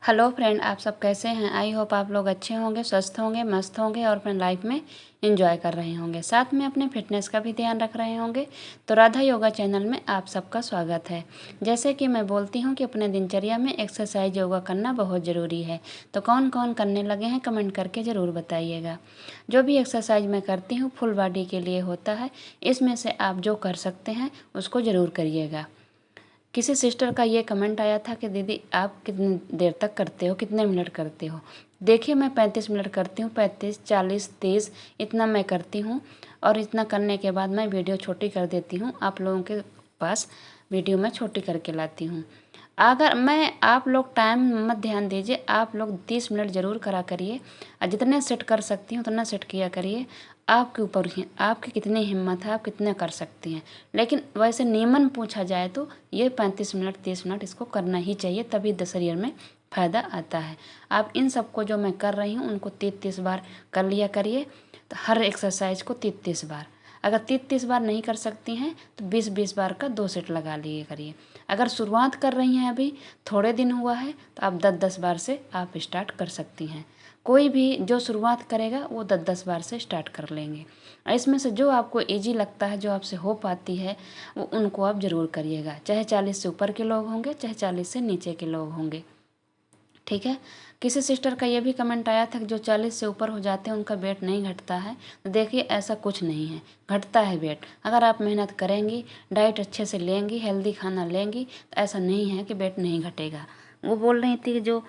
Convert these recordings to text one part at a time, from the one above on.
Hello friend, आप सब कैसे हैं। आई होप आप लोग अच्छे होंगे, स्वस्थ होंगे, मस्त होंगे और अपने लाइफ में एंजॉय कर रहे होंगे, साथ में अपने फिटनेस का भी ध्यान रख रहे होंगे। तो राधा योगा चैनल में आप सबका स्वागत है। जैसे कि मैं बोलती हूं कि अपने दिनचर्या में एक्सरसाइज योगा करना बहुत ज़रूरी है। तो कौन कौन करने लगे हैं कमेंट करके ज़रूर बताइएगा। जो भी एक्सरसाइज मैं करती हूँ फुल बॉडी के लिए होता है। इसमें से आप जो कर सकते हैं उसको ज़रूर करिएगा। किसी सिस्टर का ये कमेंट आया था कि दीदी आप कितनी देर तक करते हो, कितने मिनट करते हो। देखिए, मैं 35 मिनट करती हूँ, 35, 40, 30 इतना मैं करती हूँ। और इतना करने के बाद मैं वीडियो छोटी कर देती हूँ, आप लोगों के पास वीडियो मैं छोटी करके लाती हूँ। अगर मैं आप लोग टाइम मत ध्यान दीजिए, आप लोग 30 मिनट ज़रूर करा करिए और जितने सेट कर सकती हूँ उतना सेट किया करिए। आपके ऊपर ही आपकी कितनी हिम्मत है, आप कितने कर सकती हैं। लेकिन वैसे नियमन पूछा जाए तो ये 35 मिनट 30 मिनट इसको करना ही चाहिए, तभी शरीर में फ़ायदा आता है। आप इन सबको जो मैं कर रही हूँ उनको 30-30 बार कर लिया करिए। तो हर एक्सरसाइज को 30-30 बार, अगर 30-30 बार नहीं कर सकती हैं तो 20-20 बार का 2 सेट लगा लिए करिए। अगर शुरुआत कर रही हैं, अभी थोड़े दिन हुआ है, तो आप 10-10 बार से आप स्टार्ट कर सकती हैं। कोई भी जो शुरुआत करेगा वो 10-10 बार से स्टार्ट कर लेंगे। इसमें से जो आपको इजी लगता है, जो आपसे हो पाती है, वो उनको आप ज़रूर करिएगा। चाहे 40 से ऊपर के लोग होंगे, चाहे 40 से नीचे के लोग होंगे। ठीक है। किसी सिस्टर का ये भी कमेंट आया था कि जो 40 से ऊपर हो जाते हैं उनका वेट नहीं घटता है। तो देखिए, ऐसा कुछ नहीं है, घटता है वेट। अगर आप मेहनत करेंगी, डाइट अच्छे से लेंगी, हेल्दी खाना लेंगी, तो ऐसा नहीं है कि वेट नहीं घटेगा। वो बोल रही थी कि जो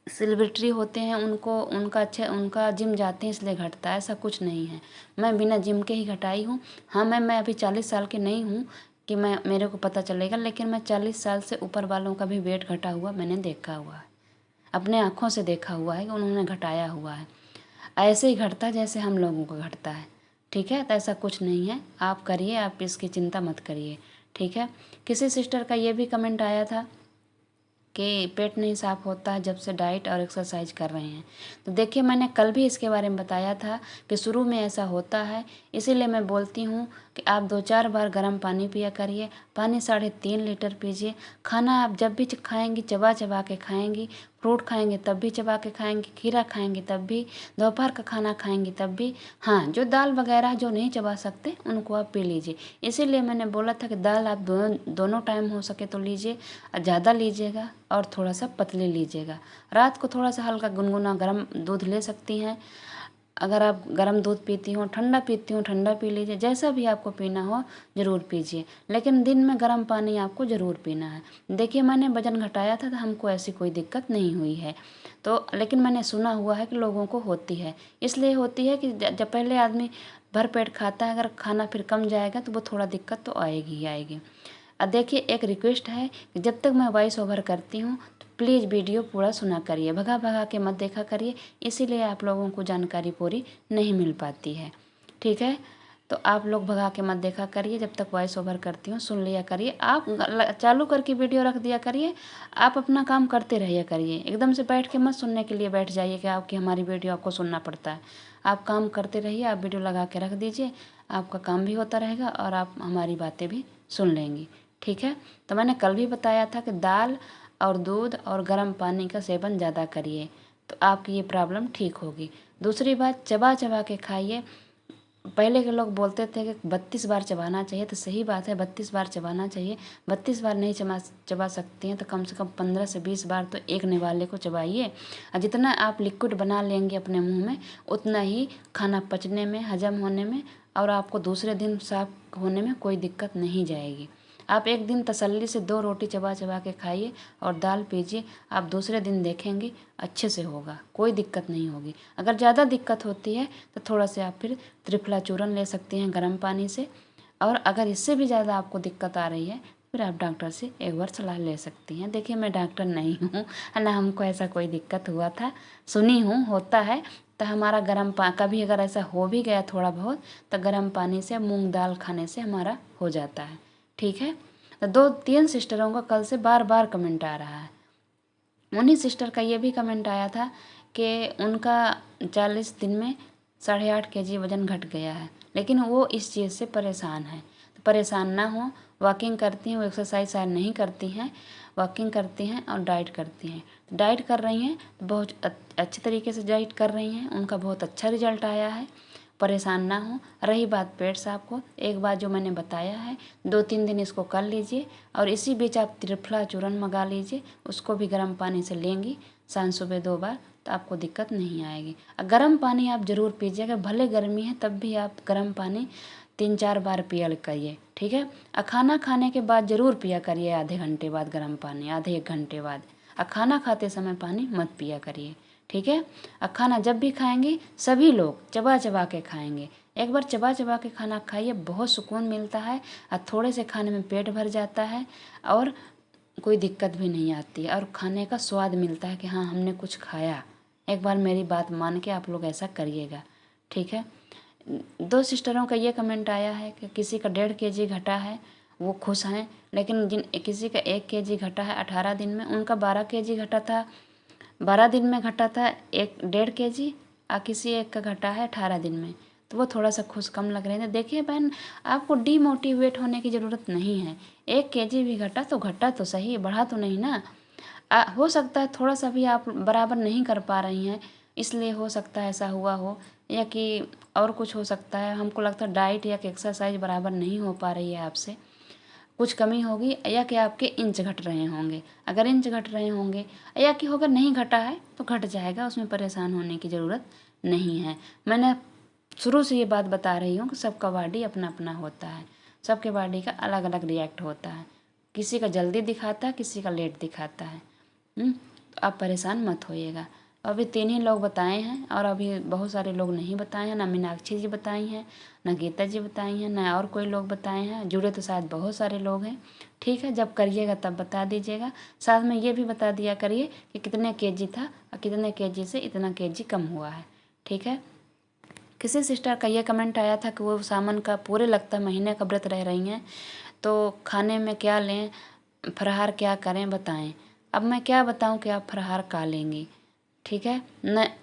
सेलिब्रिटी होते हैं उनको उनका जिम जाते हैं इसलिए घटता है, ऐसा कुछ नहीं है। मैं बिना जिम के ही घटाई हूँ। हाँ, मैं अभी 40 साल की नहीं हूँ कि मेरे को पता चलेगा, लेकिन मैं 40 साल से ऊपर वालों का भी वेट घटा हुआ मैंने देखा हुआ है, अपने आँखों से देखा हुआ है कि उन्होंने घटाया हुआ है। ऐसे ही घटता है जैसे हम लोगों को घटता है। ठीक है, तो ऐसा कुछ नहीं है, आप करिए, आप इसकी चिंता मत करिए। ठीक है। किसी सिस्टर का ये भी कमेंट आया था कि पेट नहीं साफ़ होता है जब से डाइट और एक्सरसाइज कर रहे हैं। तो देखिए, मैंने कल भी इसके बारे में बताया था कि शुरू में ऐसा होता है। इसीलिए मैं बोलती हूँ कि आप 2-4 बार गर्म पानी पिया करिए। पानी 3.5 लीटर पीजिए। खाना आप जब भी खाएंगी चबा चबा के खाएंगी। फ्रूट खाएंगे तब भी चबा के खाएंगी, खीरा खाएंगी तब भी, दोपहर का खाना खाएंगी तब भी। हाँ, जो दाल वगैरह जो नहीं चबा सकते उनको आप पी लीजिए। इसीलिए मैंने बोला था कि दाल आप दोनों टाइम हो सके तो लीजिए, ज़्यादा लीजिएगा और थोड़ा सा पतले लीजिएगा। रात को थोड़ा सा हल्का गुनगुना गर्म दूध ले सकती हैं। अगर आप गर्म दूध पीती हो, ठंडा पीती हो, ठंडा पी लीजिए, जैसा भी आपको पीना हो ज़रूर पीजिए। लेकिन दिन में गर्म पानी आपको ज़रूर पीना है। देखिए, मैंने वज़न घटाया था तो हमको ऐसी कोई दिक्कत नहीं हुई है। तो लेकिन मैंने सुना हुआ है कि लोगों को होती है। इसलिए होती है कि जब पहले आदमी भर पेट खाता है, अगर खाना फिर कम जाएगा तो वो थोड़ा दिक्कत तो आएगी ही आएगी। अब देखिए, एक रिक्वेस्ट है कि जब तक मैं वॉइस ओवर करती हूँ तो प्लीज़ वीडियो पूरा सुना करिए, भगा भगा के मत देखा करिए। इसीलिए आप लोगों को जानकारी पूरी नहीं मिल पाती है। ठीक है। तो आप लोग भगा के मत देखा करिए, जब तक वॉइस ओवर करती हूँ सुन लिया करिए। आप चालू करके वीडियो रख दिया करिए, आप अपना काम करते रहिए करिए। एकदम से बैठ के मत सुनने के लिए बैठ जाइए कि आपकी हमारी वीडियो आपको सुनना पड़ता है। आप काम करते रहिए, आप वीडियो लगा के रख दीजिए, आपका काम भी होता रहेगा और आप हमारी बातें भी सुन लेंगी। ठीक है। तो मैंने कल भी बताया था कि दाल और दूध और गर्म पानी का सेवन ज़्यादा करिए तो आपकी ये प्रॉब्लम ठीक होगी। दूसरी बात, चबा चबा के खाइए। पहले के लोग बोलते थे कि 32 बार चबाना चाहिए, तो सही बात है, 32 बार चबाना चाहिए। 32 बार नहीं चबा सकती हैं तो कम से कम 15 से 20 बार तो एक निवाले को चबाइए। और जितना आप लिक्विड बना लेंगे अपने मुंह में, उतना ही खाना पचने में, हजम होने में और आपको दूसरे दिन साफ होने में कोई दिक्कत नहीं जाएगी। आप एक दिन तसल्ली से 2 रोटी चबा चबा के खाइए और दाल पीजिए, आप दूसरे दिन देखेंगे अच्छे से होगा, कोई दिक्कत नहीं होगी। अगर ज़्यादा दिक्कत होती है तो थोड़ा से आप फिर त्रिफला चूर्ण ले सकती हैं गर्म पानी से। और अगर इससे भी ज़्यादा आपको दिक्कत आ रही है फिर आप डॉक्टर से एक बार सलाह ले सकती हैं। देखिए, मैं डॉक्टर नहीं हूँ, ना हमको ऐसा कोई दिक्कत हुआ था, सुनी हूँ होता है। तो हमारा कभी अगर ऐसा हो भी गया थोड़ा बहुत, तो गर्म पानी से मूंग दाल खाने से हमारा हो जाता है। ठीक है। तो 2-3 सिस्टरों का कल से बार बार कमेंट आ रहा है। उन्हीं सिस्टर का ये भी कमेंट आया था कि उनका 40 दिन में 8.5 kg वज़न घट गया है, लेकिन वो इस चीज़ से परेशान है। तो परेशान ना हो, वॉकिंग करती हैं, वो एक्सरसाइज शायद नहीं करती हैं, वॉकिंग करती हैं और डाइट करती हैं। डाइट कर रही हैं तो बहुत अच्छे तरीके से डाइट कर रही हैं, उनका बहुत अच्छा रिजल्ट आया है। परेशान ना हो। रही बात पेट साफ को, एक बार जो मैंने बताया है 2-3 दिन इसको कर लीजिए और इसी बीच आप त्रिफला चूर्ण मंगा लीजिए, उसको भी गर्म पानी से लेंगी शाम सुबह 2 बार तो आपको दिक्कत नहीं आएगी। गर्म पानी आप ज़रूर पीजिएगा, भले गर्मी है तब भी आप गर्म पानी 3-4 बार पिया करिए, ठीक है। खाना खाने के बाद ज़रूर पिया करिए, आधे घंटे बाद गर्म पानी, आधे 1 घंटे बाद। खाना खाते समय पानी मत पिया करिए, ठीक है। खाना जब भी खाएंगे सभी लोग चबा चबा के खाएंगे। एक बार चबा चबा के खाना खाइए, बहुत सुकून मिलता है और थोड़े से खाने में पेट भर जाता है और कोई दिक्कत भी नहीं आती है और खाने का स्वाद मिलता है कि हाँ हमने कुछ खाया। एक बार मेरी बात मान के आप लोग ऐसा करिएगा, ठीक है। 2 सिस्टरों का ये कमेंट आया है कि किसी का 1.5 kg घटा है, वो खुश हैं, लेकिन किसी का 1 kg घटा है 18 दिन में, उनका 12 kg घटा था, 12 दिन में घटा था 1.5 kg और किसी एक का घटा है 18 दिन में, तो वो थोड़ा सा खुश कम लग रहे थे। देखिए बहन, आपको डीमोटिवेट होने की ज़रूरत नहीं है। 1 kg भी घटा तो घटा तो सही, बढ़ा तो नहीं ना। हो सकता है थोड़ा सा भी आप बराबर नहीं कर पा रही हैं, इसलिए हो सकता है ऐसा हुआ हो, या कि और कुछ हो सकता है। हमको लगता है डाइट या कि एक्सरसाइज बराबर नहीं हो पा रही है आपसे, कुछ कमी होगी, या कि आपके इंच घट रहे होंगे। अगर इंच घट रहे होंगे या कि अगर नहीं घटा है तो घट जाएगा, उसमें परेशान होने की ज़रूरत नहीं है। मैंने शुरू से ये बात बता रही हूँ कि सबका बॉडी अपना अपना होता है, सबके बॉडी का अलग अलग रिएक्ट होता है, किसी का जल्दी दिखाता है, किसी का लेट दिखाता है। तो आप परेशान मत होइएगा। अभी 3 ही लोग बताए हैं और अभी बहुत सारे लोग नहीं बताए हैं, ना मीनाक्षी जी बताई हैं, ना गीता जी बताई हैं, ना और कोई लोग बताए हैं। जुड़े तो शायद बहुत सारे लोग हैं, ठीक है। जब करिएगा तब बता दीजिएगा। साथ में ये भी बता दिया करिए कि कितने केजी था और कितने केजी से इतना केजी कम हुआ है, ठीक है। किसी सिस्टर का ये कमेंट आया था कि वो सावन का पूरे लगता महीने का व्रत रह रही हैं, तो खाने में क्या लें, फलाहार क्या करें बताएं। अब मैं क्या बताऊं कि आप फलाहार का लेंगी, ठीक है।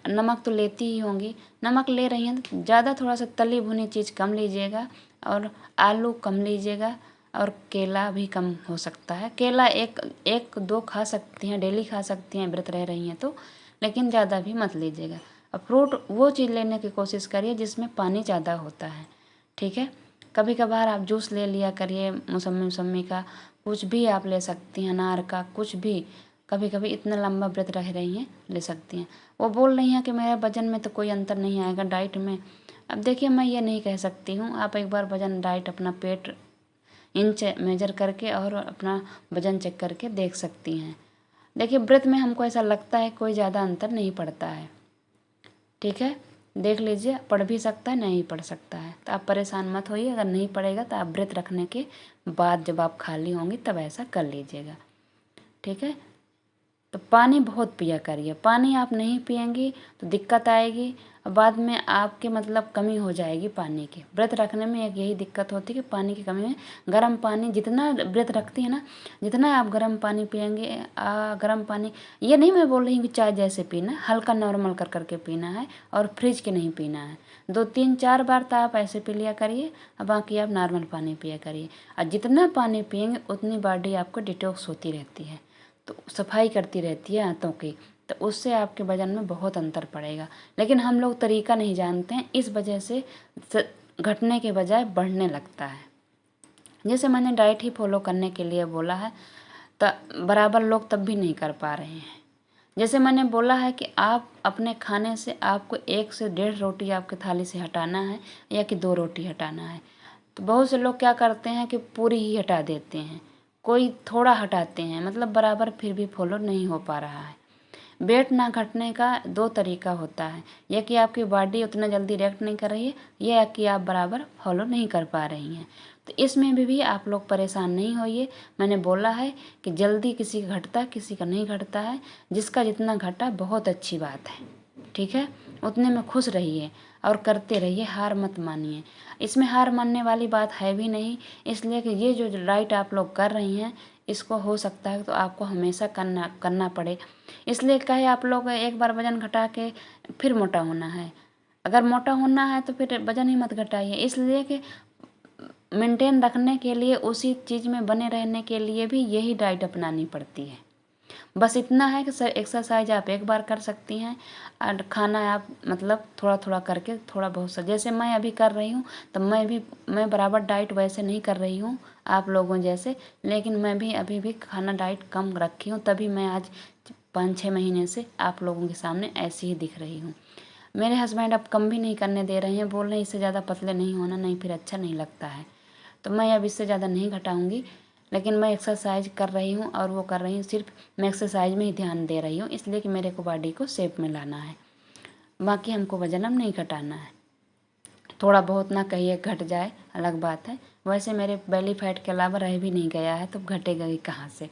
नमक तो लेती ही होंगी, नमक ले रही हैं तो ज़्यादा थोड़ा सा तली भुनी चीज़ कम लीजिएगा और आलू कम लीजिएगा और केला भी कम हो सकता है। केला एक दो खा सकती हैं, डेली खा सकती हैं व्रत रह रही हैं तो, लेकिन ज़्यादा भी मत लीजिएगा। और फ्रूट वो चीज़ लेने की कोशिश करिए जिसमें पानी ज़्यादा होता है, ठीक है। कभी कभार आप जूस ले लिया करिए, मौसमी का कुछ भी आप ले सकती हैं, अनार का कुछ भी। कभी कभी इतना लंबा व्रत रह रही हैं ले सकती हैं। वो बोल रही हैं कि मेरे वजन में तो कोई अंतर नहीं आएगा डाइट में। अब देखिए मैं ये नहीं कह सकती हूँ, आप एक बार वजन डाइट अपना पेट इंच मेजर करके और अपना वजन चेक करके देख सकती हैं। देखिए व्रत में हमको ऐसा लगता है कोई ज़्यादा अंतर नहीं पड़ता है, ठीक है। देख लीजिए, पढ़ भी सकता है नहीं पढ़ सकता है, तो आप परेशान मत होइए। अगर नहीं पढ़ेगा तो आप व्रत रखने के बाद जब आप खाली होंगी तब ऐसा कर लीजिएगा, ठीक है। तो पानी बहुत पिया करिए, पानी आप नहीं पिएंगी तो दिक्कत आएगी और बाद में आपके मतलब कमी हो जाएगी पानी की। व्रत रखने में एक यही दिक्कत होती है कि पानी की कमी में गर्म पानी जितना व्रत रखती है ना, जितना आप गर्म पानी पिएंगे, गर्म पानी ये नहीं मैं बोल रही हूँ कि चाय जैसे पीना, हल्का नॉर्मल कर करके पीना है और फ्रिज के नहीं पीना है। 2-3-4 बार तो आप ऐसे पी लिया करिए और बाकी आप नॉर्मल पानी पिया करिए। और जितना पानी पिएंगे उतनी बॉडी आपको डिटॉक्स होती रहती है, तो सफाई करती रहती है आंतों की, तो उससे आपके वजन में बहुत अंतर पड़ेगा। लेकिन हम लोग तरीका नहीं जानते हैं, इस वजह से घटने के बजाय बढ़ने लगता है। जैसे मैंने डाइट ही फॉलो करने के लिए बोला है तो बराबर लोग तब भी नहीं कर पा रहे हैं। जैसे मैंने बोला है कि आप अपने खाने से आपको 1 से 1.5 रोटी आपके थाली से हटाना है या कि 2 रोटी हटाना है। तो बहुत से लोग क्या करते हैं कि पूरी ही हटा देते हैं, कोई थोड़ा हटाते हैं, मतलब बराबर फिर भी फॉलो नहीं हो पा रहा है। वेट ना घटने का 2 तरीका होता है, या कि आपकी बॉडी उतना जल्दी रिएक्ट नहीं कर रही है या कि आप बराबर फॉलो नहीं कर पा रही हैं। तो इसमें भी आप लोग परेशान नहीं होइए। मैंने बोला है कि जल्दी किसी का घटता किसी का नहीं घटता है, जिसका जितना घटा बहुत अच्छी बात है, ठीक है। उतने में खुश रहिए और करते रहिए, हार मत मानिए। इसमें हार मानने वाली बात है भी नहीं, इसलिए कि ये जो डाइट आप लोग कर रही हैं इसको हो सकता है तो आपको हमेशा करना पड़े। इसलिए कहे आप लोग एक बार वजन घटा के फिर मोटा होना है, अगर मोटा होना है तो फिर वजन ही मत घटाइए। इसलिए कि मेंटेन रखने के लिए, उसी चीज़ में बने रहने के लिए भी यही डाइट अपनानी पड़ती है। बस इतना है कि सर एक्सरसाइज आप एक बार कर सकती हैं और खाना आप मतलब थोड़ा थोड़ा करके थोड़ा बहुत सा, जैसे मैं अभी कर रही हूँ तो मैं बराबर डाइट वैसे नहीं कर रही हूँ आप लोगों जैसे, लेकिन मैं भी अभी भी खाना डाइट कम रखी हूँ, तभी मैं आज 5-6 महीने से आप लोगों के सामने ऐसी ही दिख रही हूँ। मेरे हस्बैंड अब कम भी नहीं करने दे रहे हैं, बोल रहे हैं इससे ज़्यादा पतले नहीं होना, नहीं फिर अच्छा नहीं लगता है। तो मैं अब इससे ज़्यादा नहीं घटाऊंगी, लेकिन मैं एक्सरसाइज कर रही हूँ और वो कर रही हूँ, सिर्फ मैं एक्सरसाइज में ही ध्यान दे रही हूँ, इसलिए कि मेरे को बॉडी को शेप में लाना है, बाकी हमको वजन अब नहीं घटाना है। थोड़ा बहुत ना कहिए घट जाए अलग बात है, वैसे मेरे बेली फैट के अलावा रह भी नहीं गया है, तो घटेगा ही कहाँ से।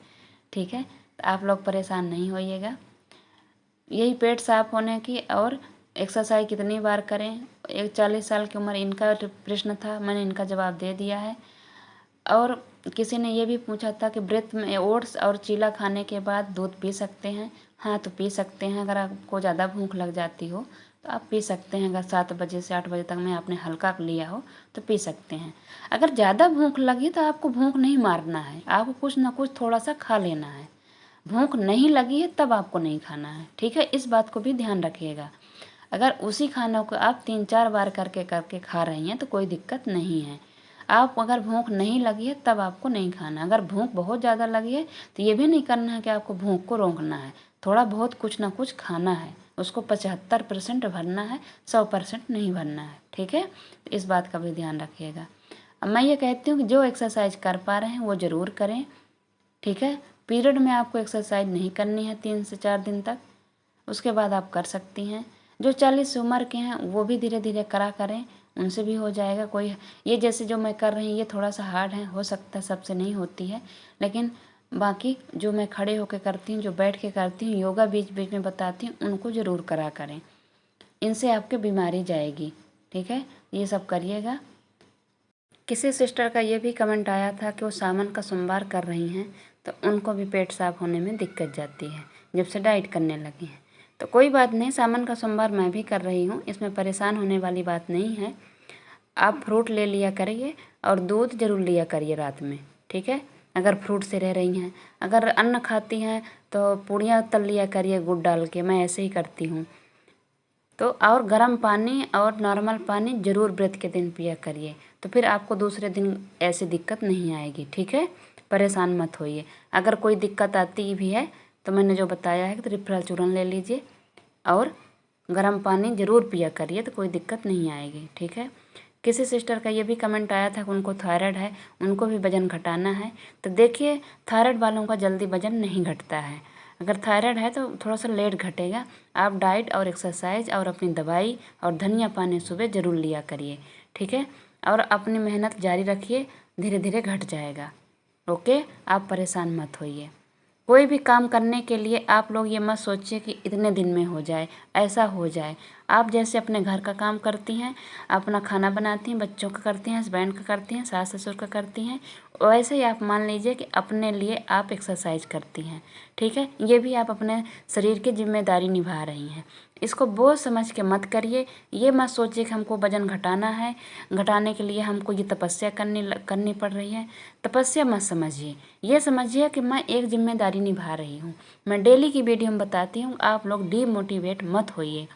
ठीक है, तो आप लोग परेशान नहीं होइएगा। यही पेट साफ होने की और एक्सरसाइज कितनी बार करें, 40 साल की उम्र इनका प्रश्न था, मैंने इनका जवाब दे दिया है। और किसी ने ये भी पूछा था कि व्रत में ओट्स और चीला खाने के बाद दूध पी सकते हैं। हाँ, तो पी सकते हैं, अगर आपको ज़्यादा भूख लग जाती हो तो आप पी सकते हैं। अगर 7 बजे से 8 बजे तक में आपने हल्का लिया हो तो पी सकते हैं। अगर ज़्यादा भूख लगी तो आपको भूख नहीं मारना है, आपको कुछ ना कुछ थोड़ा सा खा लेना है। भूख नहीं लगी है तब आपको नहीं खाना है, ठीक है, इस बात को भी ध्यान रखिएगा। अगर उसी खानों को आप 3-4 बार करके करके खा रही हैं तो कोई दिक्कत नहीं है। आप अगर भूख नहीं लगी है तब आपको नहीं खाना। अगर भूख बहुत ज़्यादा लगी है तो ये भी नहीं करना है कि आपको भूख को रोकना है, थोड़ा बहुत कुछ ना कुछ खाना है, उसको 75% भरना है, 100% नहीं भरना है। ठीक है, तो इस बात का भी ध्यान रखिएगा। अब मैं ये कहती हूँ कि जो एक्सरसाइज कर पा रहे हैं वो ज़रूर करें। ठीक है, पीरियड में आपको एक्सरसाइज नहीं करनी है 3 से 4 दिन तक, उसके बाद आप कर सकती हैं। जो 40 उम्र के हैं वो भी धीरे धीरे करा करें, उनसे भी हो जाएगा। कोई ये जैसे जो मैं कर रही हूँ ये थोड़ा सा हार्ड है, हो सकता है सबसे नहीं होती है, लेकिन बाकी जो मैं खड़े होकर करती हूँ, जो बैठ के करती हूँ, योगा बीच बीच में बताती हूँ, उनको ज़रूर करा करें, इनसे आपके बीमारी जाएगी। ठीक है, ये सब करिएगा। किसी सिस्टर का ये भी कमेंट आया था कि वो सावन का सोमवार कर रही हैं तो उनको भी पेट साफ होने में दिक्कत जाती है जब से डाइट करने लगी हैं। तो कोई बात नहीं, सावन का सोमवार मैं भी कर रही हूँ, इसमें परेशान होने वाली बात नहीं है। आप फ्रूट ले लिया करिए और दूध ज़रूर लिया करिए रात में। ठीक है, अगर फ्रूट से रह रही हैं, अगर अन्न खाती हैं तो पूड़ियाँ तल लिया करिए गुड़ डाल के, मैं ऐसे ही करती हूँ। तो और गर्म पानी और नॉर्मल पानी ज़रूर व्रत के दिन पिया करिए, तो फिर आपको दूसरे दिन ऐसी दिक्कत नहीं आएगी। ठीक है, परेशान मत होइए। अगर कोई दिक्कत आती भी है तो मैंने जो बताया है कि त्रिफला चूर्ण ले लीजिए और गर्म पानी ज़रूर पिया करिए, तो कोई दिक्कत नहीं आएगी। ठीक है, किसी सिस्टर का ये भी कमेंट आया था कि उनको थायराइड है, उनको भी वज़न घटाना है। तो देखिए, थायराइड वालों का जल्दी वज़न नहीं घटता है। अगर थायराइड है तो थोड़ा सा लेट घटेगा। आप डाइट और एक्सरसाइज और अपनी दवाई और धनिया पानी सुबह ज़रूर लिया करिए। ठीक है, और अपनी मेहनत जारी रखिए, धीरे धीरे घट जाएगा। ओके, आप परेशान मत होइए। कोई भी काम करने के लिए आप लोग ये मत सोचिए कि इतने दिन में हो जाए, ऐसा हो जाए। आप जैसे अपने घर का काम करती हैं, अपना खाना बनाती हैं, बच्चों का करती हैं, हस्बैंड का करती हैं, सास ससुर का करती हैं, वैसे ही आप मान लीजिए कि अपने लिए आप एक्सरसाइज करती हैं। ठीक है, ये भी आप अपने शरीर की जिम्मेदारी निभा रही हैं। इसको बोझ समझ के मत करिए। ये मत सोचिए कि हमको वज़न घटाना है, घटाने के लिए हमको ये तपस्या करनी पड़ रही है। तपस्या मत समझिए, ये समझिए कि मैं एक जिम्मेदारी निभा रही हूँ। मैं डेली की वीडियो में बताती हूँ, आप लोग डीमोटिवेट मत होइए।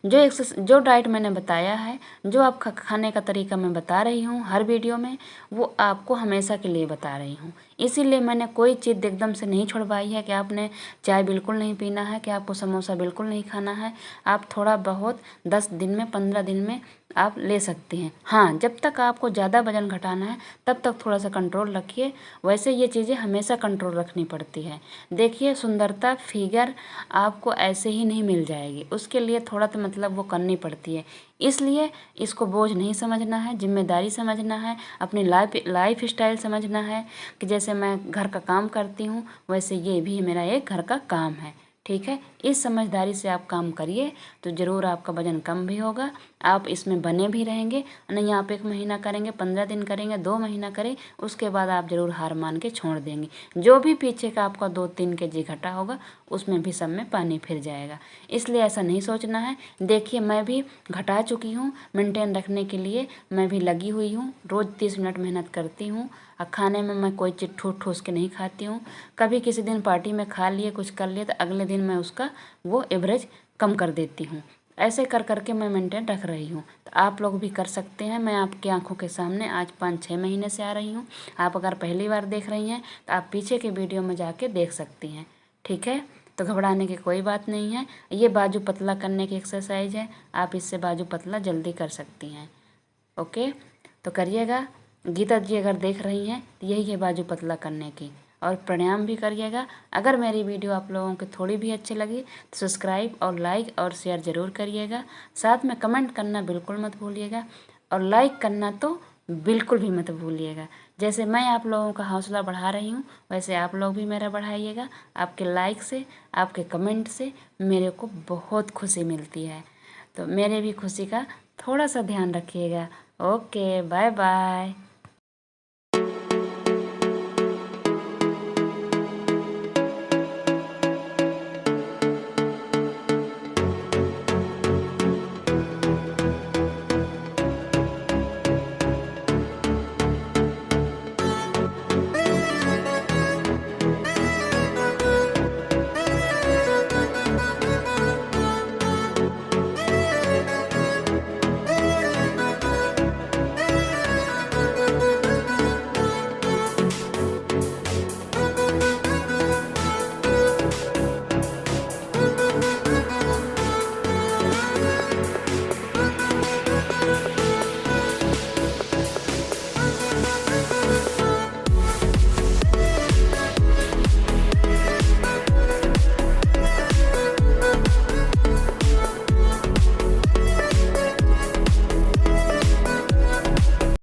जो डाइट मैंने बताया है, जो आप खाने का तरीका मैं बता रही हूँ हर वीडियो में, वो आपको हमेशा के लिए बता रही हूँ। इसीलिए मैंने कोई चीज़ एकदम से नहीं छुड़वाई है कि आपने चाय बिल्कुल नहीं पीना है, कि आपको समोसा बिल्कुल नहीं खाना है। आप थोड़ा बहुत 10 दिन में 15 दिन में आप ले सकते हैं। हाँ, जब तक आपको ज़्यादा वज़न घटाना है तब तक थोड़ा सा कंट्रोल रखिए। वैसे ये चीज़ें हमेशा कंट्रोल रखनी पड़ती है। देखिए, सुंदरता फिगर आपको ऐसे ही नहीं मिल जाएगी, उसके लिए थोड़ा तो मतलब वो करनी पड़ती है। इसलिए इसको बोझ नहीं समझना है, जिम्मेदारी समझना है, अपनी लाइफ स्टाइल समझना है कि जैसे मैं घर का काम करती हूँ वैसे ये भी मेरा एक घर का काम है। ठीक है, इस समझदारी से आप काम करिए तो ज़रूर आपका वज़न कम भी होगा, आप इसमें बने भी रहेंगे। नहीं आप 1 महीना करेंगे, 15 दिन करेंगे, 2 महीना करें, उसके बाद आप ज़रूर हार मान के छोड़ देंगे। जो भी पीछे का आपका 2-3 kg घटा होगा उसमें भी सब में पानी फिर जाएगा। इसलिए ऐसा नहीं सोचना है। देखिए मैं भी घटा चुकी हूँ, मेंटेन रखने के लिए मैं भी लगी हुई हूँ। रोज़ 30 मिनट मेहनत करती हूँ। और खाने में मैं कोई चीज़ ठूस ठूस के नहीं खाती हूँ। कभी किसी दिन पार्टी में खा लिए, कुछ कर लिए, तो अगले दिन मैं उसका वो एवरेज कम कर देती हूँ। ऐसे कर करके मैं मेंटेन रख रही हूँ। तो आप लोग भी कर सकते हैं। मैं आपकी आंखों के सामने आज 5-6 महीने से आ रही हूँ। आप अगर पहली बार देख रही हैं तो आप पीछे के वीडियो में जाके देख सकती हैं। ठीक है, तो घबराने की कोई बात नहीं है। ये बाजू पतला करने की एक्सरसाइज है, आप इससे बाजू पतला जल्दी कर सकती हैं। ओके, तो करिएगा। गीता जी अगर देख रही हैं तो यही है बाजू पतला करने की। और प्राणायाम भी करिएगा। अगर मेरी वीडियो आप लोगों को थोड़ी भी अच्छी लगी तो सब्सक्राइब और लाइक और शेयर ज़रूर करिएगा। साथ में कमेंट करना बिल्कुल मत भूलिएगा, और लाइक करना तो बिल्कुल भी मत भूलिएगा। जैसे मैं आप लोगों का हौसला बढ़ा रही हूँ वैसे आप लोग भी मेरा बढ़ाइएगा। आपके लाइक से, आपके कमेंट से मेरे को बहुत खुशी मिलती है। तो मेरे भी खुशी का थोड़ा सा ध्यान रखिएगा। Okay, bye bye.